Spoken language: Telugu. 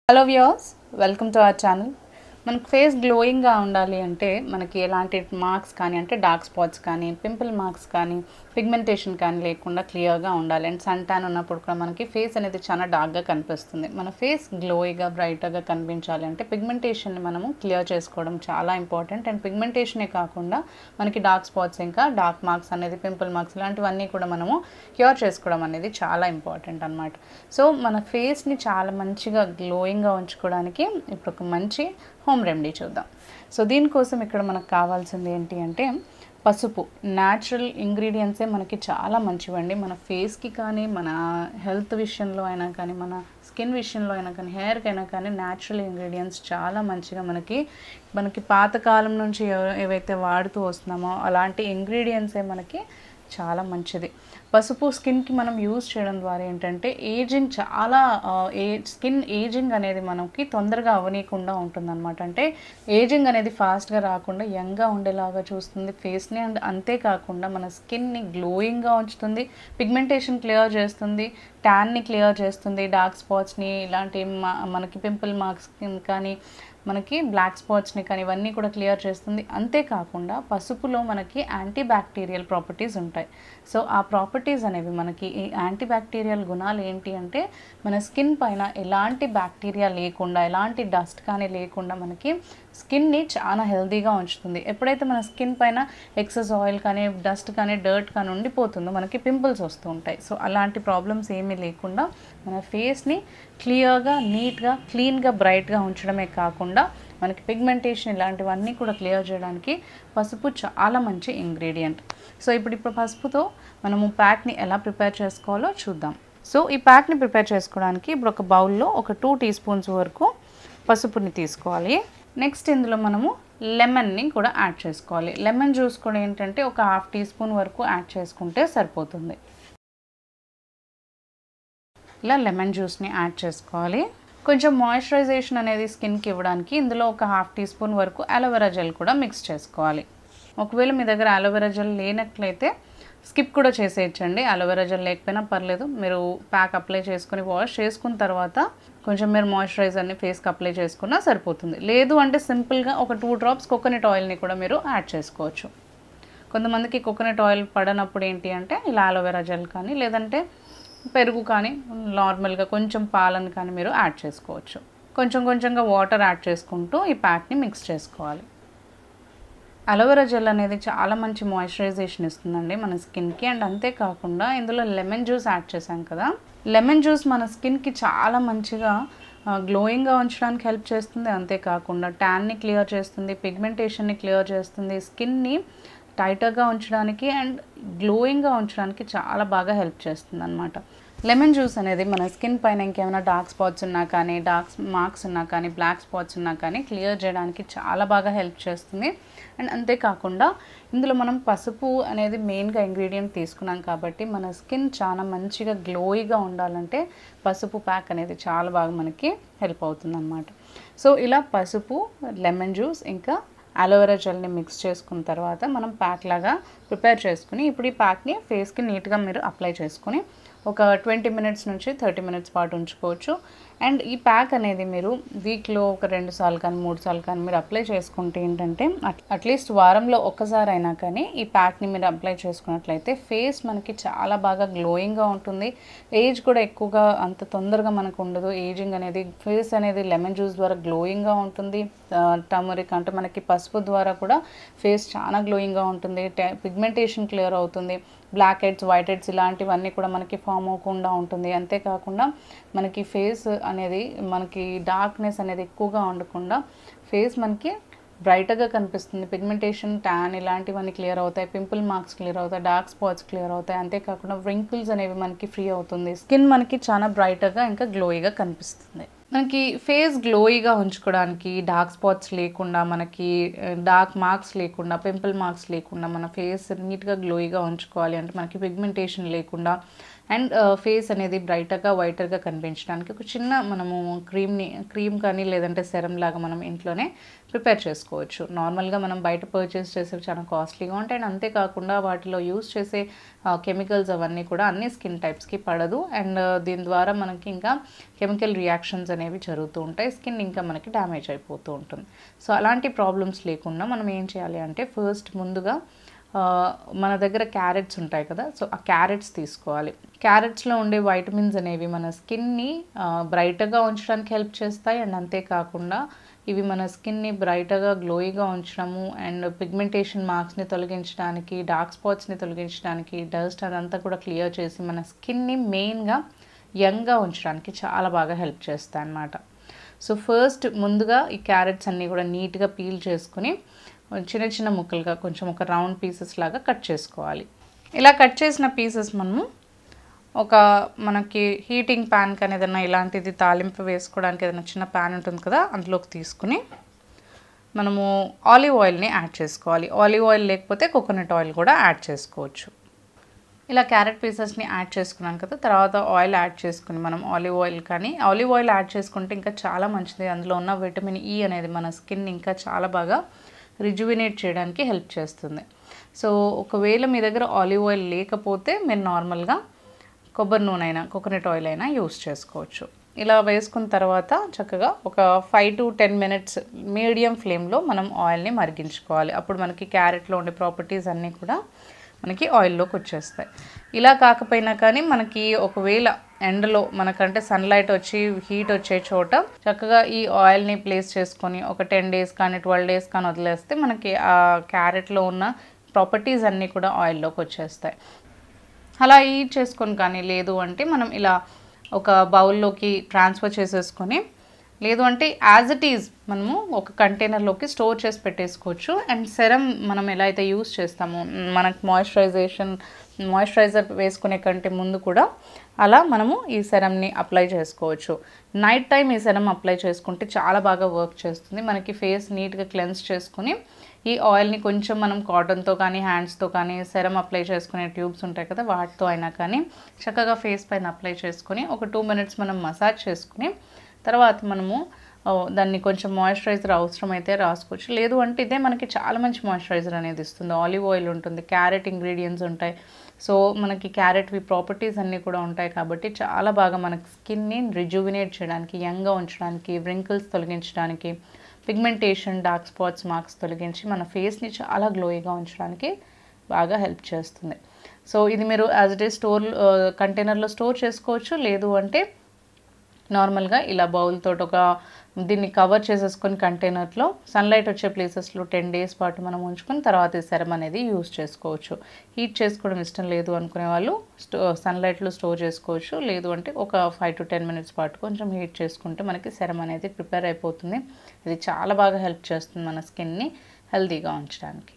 Hello viewers, welcome to our channel. మనకు ఫేస్ గ్లోయింగ్గా ఉండాలి అంటే మనకి ఎలాంటి మార్క్స్ కానీ అంటే డార్క్ స్పాట్స్ కానీ పింపుల్ మార్క్స్ కానీ పిగ్మెంటేషన్ కానీ లేకుండా క్లియర్గా ఉండాలి. అండ్ సన్ ట్యాన్ ఉన్నప్పుడు కూడా మనకి ఫేస్ అనేది చాలా డార్క్గా కనిపిస్తుంది. మన ఫేస్ గ్లోయిగా బ్రైట్గా కనిపించాలి అంటే పిగ్మెంటేషన్ని మనము క్లియర్ చేసుకోవడం చాలా ఇంపార్టెంట్. అండ్ పిగ్మెంటేషనే కాకుండా మనకి డార్క్ స్పాట్స్ ఇంకా డార్క్ మార్క్స్ అనేది పింపుల్ మార్క్స్ ఇలాంటివన్నీ కూడా మనము క్యూర్ చేసుకోవడం అనేది చాలా ఇంపార్టెంట్ అనమాట. సో మన ఫేస్ని చాలా మంచిగా గ్లోయింగ్గా ఉంచుకోవడానికి ఇప్పుడు ఒక మంచి హోమ్ రెమెడీ చూద్దాం. సో దీనికోసం ఇక్కడ మనకు కావాల్సింది ఏంటి అంటే పసుపు. న్యాచురల్ ఇంగ్రీడియంట్సే మనకి చాలా మంచివండి. మన ఫేస్కి కానీ మన హెల్త్ విషయంలో అయినా కానీ మన స్కిన్ విషయంలో అయినా కానీ హెయిర్కి అయినా కానీ న్యాచురల్ ఇంగ్రీడియంట్స్ చాలా మంచిగా మనకి పాతకాలం నుంచి ఏవైతే వాడుతూ వస్తున్నామో అలాంటి ఇంగ్రీడియంట్సే మనకి చాలా మంచిది. పసుపు స్కిన్కి మనం యూజ్ చేయడం ద్వారా ఏంటంటే ఏజింగ్ చాలా స్కిన్ ఏజింగ్ అనేది మనకి తొందరగా అవనీయకుండా ఉంటుందన్నమాట. అంటే ఏజింగ్ అనేది ఫాస్ట్గా రాకుండా యంగ్గా ఉండేలాగా చూస్తుంది ఫేస్ని. అండ్ అంతేకాకుండా మన స్కిన్ని గ్లోయింగ్గా ఉంచుతుంది, పిగ్మెంటేషన్ క్లియర్ చేస్తుంది, ట్యాన్ని క్లియర్ చేస్తుంది, డార్క్ స్పాట్స్ని ఇలాంటి మనకి పింపుల్ మార్క్స్ కానీ మనకి బ్లాక్ స్పాట్స్ని కానీ ఇవన్నీ కూడా క్లియర్ చేస్తుంది. అంతేకాకుండా పసుపులో మనకి యాంటీ బ్యాక్టీరియల్ ప్రాపర్టీస్ ఉంటాయి. సో ఆ ప్రాపర్టీస్ అనేవి మనకి ఈ యాంటీ బ్యాక్టీరియల్ గుణాలు ఏంటి అంటే మన స్కిన్ పైన ఎలాంటి బ్యాక్టీరియా లేకుండా ఎలాంటి డస్ట్ కానీ లేకుండా మనకి స్కిన్ని చాలా హెల్తీగా ఉంచుతుంది. ఎప్పుడైతే మన స్కిన్ పైన ఎక్సెస్ ఆయిల్ కానీ డస్ట్ కానీ డర్ట్ కానీ ఉండిపోతుందో మనకి పింపుల్స్ వస్తూ ఉంటాయి. సో అలాంటి ప్రాబ్లమ్స్ ఏమీ లేకుండా మన ఫేస్ని క్లియర్గా నీట్గా క్లీన్గా బ్రైట్గా ఉంచడమే కాకుండా మనకి పిగ్మెంటేషన్ ఇలాంటివన్నీ కూడా క్లియర్ చేయడానికి పసుపు చాలా మంచి ఇంగ్రీడియంట్. సో ఇప్పుడు పసుపుతో మనము ప్యాక్ని ఎలా ప్రిపేర్ చేసుకోవాలో చూద్దాం. సో ఈ ప్యాక్ని ప్రిపేర్ చేసుకోవడానికి ఇప్పుడు ఒక బౌల్లో ఒక 2 టీ స్పూన్స్ వరకు పసుపుని తీసుకోవాలి. నెక్స్ట్ ఇందులో మనము లెమన్ని కూడా యాడ్ చేసుకోవాలి. లెమన్ జ్యూస్ కూడా ఏంటంటే ఒక 1/2 టీ స్పూన్ వరకు యాడ్ చేసుకుంటే సరిపోతుంది. ఇలా లెమన్ జ్యూస్ని యాడ్ చేసుకోవాలి. కొంచెం మాయిశ్చరైజేషన్ అనేది స్కిన్కి ఇవ్వడానికి ఇందులో ఒక 1/2 టీ స్పూన్ వరకు అలోవెరా జెల్ కూడా మిక్స్ చేసుకోవాలి. ఒకవేళ మీ దగ్గర అలోవెరా జెల్ లేనట్లయితే స్కిప్ కూడా చేసేయచ్చండి. అలోవెరా జెల్ లేకపోయినా పర్లేదు. మీరు ప్యాక్ అప్లై చేసుకుని వాష్ చేసుకున్న తర్వాత కొంచెం మీరు మాయిశ్చరైజర్ని ఫేస్కి అప్లై చేసుకున్నా సరిపోతుంది. లేదు అంటే సింపుల్గా ఒక 2 డ్రాప్స్ కోకోనట్ ఆయిల్ని కూడా మీరు యాడ్ చేసుకోవచ్చు. కొంతమందికి కోకోనట్ ఆయిల్ పడనప్పుడు ఏంటి అంటే ఇలా అలోవెరా జెల్ కానీ లేదంటే పెరుగు కానీ నార్మల్గా కొంచెం పాలను కానీ మీరు యాడ్ చేసుకోవచ్చు. కొంచెంగా వాటర్ యాడ్ చేసుకుంటూ ఈ ప్యాక్ని మిక్స్ చేసుకోవాలి. అలోవెరా జెల్ అనేది చాలా మంచి మాయిశ్చరైజేషన్ ఇస్తుందండి మన స్కిన్కి. అండ్ అంతేకాకుండా ఇందులో లెమన్ జ్యూస్ యాడ్ చేసాం కదా, లెమన్ జ్యూస్ మన స్కిన్కి చాలా మంచిగా గ్లోయింగ్గా ఉంచడానికి హెల్ప్ చేస్తుంది. అంతేకాకుండా ట్యాన్ని క్లియర్ చేస్తుంది, పిగ్మెంటేషన్ని క్లియర్ చేస్తుంది, స్కిన్ని టైటర్గా ఉంచడానికి అండ్ గ్లోయింగ్గా ఉంచడానికి చాలా బాగా హెల్ప్ చేస్తుంది అన్నమాట. లెమన్ జ్యూస్ అనేది మన స్కిన్ పైన ఇంకేమైనా డార్క్ స్పాట్స్ ఉన్నా కానీ డార్క్ మార్క్స్ ఉన్నా కానీ బ్లాక్ స్పాట్స్ ఉన్నా కానీ క్లియర్ చేయడానికి చాలా బాగా హెల్ప్ చేస్తుంది. అండ్ అంతేకాకుండా ఇందులో మనం పసుపు అనేది మెయిన్గా ఇంగ్రీడియంట్ తీసుకున్నాం కాబట్టి మన స్కిన్ చాలా మంచిగా గ్లోయిగా ఉండాలంటే పసుపు ప్యాక్ అనేది చాలా బాగా మనకి హెల్ప్ అవుతుంది అన్నమాట. సో ఇలా పసుపు, లెమన్ జ్యూస్ ఇంకా అలోవెరా జెల్ని మిక్స్ చేసుకున్న తర్వాత మనం ప్యాక్ లాగా ప్రిపేర్ చేసుకుని ఇప్పుడు ఈ ప్యాక్ని ఫేస్కి నీట్గా మీరు అప్లై చేసుకుని ఒక 20 మినిట్స్ నుంచి 30 మినిట్స్ పాటు ఉంచుకోవచ్చు. అండ్ ఈ ప్యాక్ అనేది మీరు వీక్లో ఒక 2 సార్లు కానీ 3 సార్లు కానీ మీరు అప్లై చేసుకుంటే ఏంటంటే అట్లీస్ట్ వారంలో ఒక్కసారి అయినా కానీ ఈ ప్యాక్ని మీరు అప్లై చేసుకున్నట్లయితే ఫేస్ మనకి చాలా బాగా గ్లోయింగ్గా ఉంటుంది. ఏజ్ కూడా ఎక్కువగా అంత తొందరగా మనకు ఉండదు. ఏజింగ్ అనేది ఫేస్ అనేది లెమన్ జ్యూస్ ద్వారా గ్లోయింగ్గా ఉంటుంది. టర్మరిక్ అంటే మనకి పసుపు ద్వారా కూడా ఫేస్ చాలా గ్లోయింగ్గా ఉంటుంది. పిగ్మెంటేషన్ క్లియర్ అవుతుంది. బ్లాక్ హెడ్స్, వైట్ హెడ్స్ ఇలాంటివన్నీ కూడా మనకి ఫామ్ అవ్వకుండా ఉంటుంది. అంతేకాకుండా మనకి ఫేస్ అనేది మనకి డార్క్నెస్ అనేది ఎక్కువగా ఉండకుండా ఫేస్ మనకి బ్రైట్గా కనిపిస్తుంది. పిగ్మెంటేషన్, ట్యాన్ ఇలాంటివన్నీ క్లియర్ అవుతాయి, పింపుల్ మార్క్స్ క్లియర్ అవుతాయి, డార్క్ స్పాట్స్ క్లియర్ అవుతాయి. అంతేకాకుండా వ్రింకిల్స్ అనేవి మనకి ఫ్రీ అవుతుంది. స్కిన్ మనకి చాలా బ్రైట్గా ఇంకా గ్లోయిగా కనిపిస్తుంది. మనకి ఫేస్ గ్లోయిగా ఉంచుకోవడానికి డార్క్ స్పాట్స్ లేకుండా మనకి డార్క్ మార్క్స్ లేకుండా పింపుల్ మార్క్స్ లేకుండా మన ఫేస్ నీట్గా గ్లోయిగా ఉంచుకోవాలి అంటే మనకి పిగ్మెంటేషన్ లేకుండా అండ్ ఫేస్ అనేది బ్రైట్గా వైట్గా కనిపించడానికి ఒక చిన్న మనము క్రీమ్ కానీ లేదంటే సెరం లాగా మనం ఇంట్లోనే ప్రిపేర్ చేసుకోవచ్చు. నార్మల్గా మనం బయట పర్చేస్ చేసేవి చాలా కాస్ట్లీగా ఉంటాయి. అండ్ అంతేకాకుండా వాటిలో యూస్ చేసే కెమికల్స్ అవన్నీ కూడా అన్ని స్కిన్ టైప్స్కి పడదు. అండ్ దీని ద్వారా మనకి ఇంకా కెమికల్ రియాక్షన్స్ అనేవి అనేవి జరుగుతూ ఉంటాయి, స్కిన్ ఇంకా మనకి డ్యామేజ్ అయిపోతూ ఉంటుంది. సో అలాంటి ప్రాబ్లమ్స్ లేకుండా మనం ఏం చేయాలి అంటే ఫస్ట్ ముందుగా మన దగ్గర క్యారెట్స్ ఉంటాయి కదా, సో ఆ క్యారెట్స్ తీసుకోవాలి. క్యారెట్స్లో ఉండే వైటమిన్స్ అనేవి మన స్కిన్ని బ్రైట్గా ఉంచడానికి హెల్ప్ చేస్తాయి. అండ్ అంతేకాకుండా ఇవి మన స్కిన్ని బ్రైట్గా గ్లోయిగా ఉంచడము అండ్ పిగ్మెంటేషన్ మార్క్స్ని తొలగించడానికి, డార్క్ స్పాట్స్ని తొలగించడానికి, డస్ట్ అదంతా కూడా క్లియర్ చేసి మన స్కిన్ని మెయిన్గా యంగ్గా ఉంచడానికి చాలా బాగా హెల్ప్ చేస్తాయి అన్నమాట. సో ఫస్ట్ ముందుగా ఈ క్యారెట్స్ అన్నీ కూడా నీట్గా పీల్ చేసుకుని చిన్న చిన్న ముక్కలుగా కొంచెం ఒక రౌండ్ పీసెస్ లాగా కట్ చేసుకోవాలి. ఇలా కట్ చేసిన పీసెస్ మనము మనకి హీటింగ్ ప్యాన్ కానీ ఏదైనా ఇలాంటిది తాలింపు వేసుకోవడానికి ఏదైనా చిన్న ప్యాన్ ఉంటుంది కదా, అందులోకి తీసుకుని మనము ఆలివ్ ఆయిల్ని యాడ్ చేసుకోవాలి. ఆలివ్ ఆయిల్ లేకపోతే కోకోనట్ ఆయిల్ కూడా యాడ్ చేసుకోవచ్చు. ఇలా క్యారెట్ పీసెస్ని యాడ్ చేసుకున్నాం కదా, తర్వాత ఆయిల్ యాడ్ చేసుకుని మనం ఆలివ్ ఆయిల్ యాడ్ చేసుకుంటే ఇంకా చాలా మంచిది. అందులో ఉన్న విటమిన్ ఈ అనేది మన స్కిన్ ఇంకా చాలా బాగా రిజువినేట్ చేయడానికి హెల్ప్ చేస్తుంది. సో ఒకవేళ మీ దగ్గర ఆలివ్ ఆయిల్ లేకపోతే మీరు నార్మల్గా కొబ్బరి నూనె అయినా కోకోనట్ ఆయిల్ అయినా యూస్ చేసుకోవచ్చు. ఇలా వేసుకున్న తర్వాత చక్కగా ఒక 5 to 10 minutes మీడియం ఫ్లేమ్లో మనం ఆయిల్ని మరిగించుకోవాలి. అప్పుడు మనకి క్యారెట్లో ఉండే ప్రాపర్టీస్ అన్నీ కూడా మనకి ఆయిల్లోకి వచ్చేస్తాయి. ఇలా కాకపోయినా కానీ మనకి ఒకవేళ ఎండలో మనకంటే సన్లైట్ వచ్చి హీట్ వచ్చే చోట చక్కగా ఈ ఆయిల్ని ప్లేస్ చేసుకొని ఒక 10 days కానీ 12 days కానీ వదిలేస్తే మనకి ఆ క్యారెట్లో ఉన్న ప్రాపర్టీస్ అన్నీ కూడా ఆయిల్లోకి వచ్చేస్తాయి. అలా హీట్ చేసుకొని కానీ లేదు అంటే మనం ఇలా ఒక బౌల్లోకి ట్రాన్స్ఫర్ చేసేసుకొని, లేదు అంటే యాజ్ ఇట్ ఈజ్ మనము ఒక కంటైనర్లోకి స్టోర్ చేసి పెట్టేసుకోవచ్చు. అండ్ సెరం మనం ఎలా అయితే యూస్ చేస్తామో మనకు మాయిశ్చరైజర్ వేసుకునే కంటే ముందు కూడా అలా మనము ఈ సెరంని అప్లై చేసుకోవచ్చు. నైట్ టైం ఈ సెరం అప్లై చేసుకుంటే చాలా బాగా వర్క్ చేస్తుంది. మనకి ఫేస్ నీట్గా క్లెన్స్ చేసుకుని ఈ ఆయిల్ని కొంచెం మనం కాటన్తో కానీ హ్యాండ్స్తో కానీ సెరం అప్లై చేసుకునే ట్యూబ్స్ ఉంటాయి కదా, వాటితో అయినా కానీ చక్కగా ఫేస్ పైన అప్లై చేసుకుని ఒక 2 minutes మనం మసాజ్ చేసుకుని తర్వాత మనము దాన్ని కొంచెం మాయిశ్చరైజర్ అవసరమైతే రాసుకోవచ్చు. లేదు అంటే ఇదే మనకి చాలా మంచి మాయిశ్చరైజర్ అనేది ఇస్తుంది. ఆలివ్ ఆయిల్ ఉంటుంది, క్యారెట్ ఇంగ్రీడియంట్స్ ఉంటాయి. సో మనకి క్యారెట్వి ప్రాపర్టీస్ అన్నీ కూడా ఉంటాయి కాబట్టి చాలా బాగా మనకి స్కిన్ని రిజువినేట్ చేయడానికి, యంగ్గా ఉంచడానికి, వ్రింకిల్స్ తొలగించడానికి, పిగ్మెంటేషన్, డార్క్ స్పాట్స్, మార్క్స్ తొలగించి మన ఫేస్ని చాలా గ్లోయిగా ఉంచడానికి బాగా హెల్ప్ చేస్తుంది. సో ఇది మీరు యాజ్ ఇట్ ఈజ్ కంటైనర్లో స్టోర్ చేసుకోవచ్చు. లేదు అంటే నార్మల్గా ఇలా బౌల్ తోటి దీన్ని కవర్ చేసేసుకొని కంటైనర్లో సన్లైట్ వచ్చే ప్లేసెస్లో 10 days పాటు మనం ఉంచుకొని తర్వాత ఈ సెరం అనేది యూస్ చేసుకోవచ్చు. హీట్ చేసుకోవడం ఇష్టం లేదు అనుకునే వాళ్ళు సన్లైట్లో స్టోర్ చేసుకోవచ్చు. లేదు అంటే ఒక 5 to 10 minutes పాటు కొంచెం హీట్ చేసుకుంటే మనకి సెరం అనేది ప్రిపేర్ అయిపోతుంది. ఇది చాలా బాగా హెల్ప్ చేస్తుంది మన స్కిన్ని హెల్తీగా ఉంచడానికి.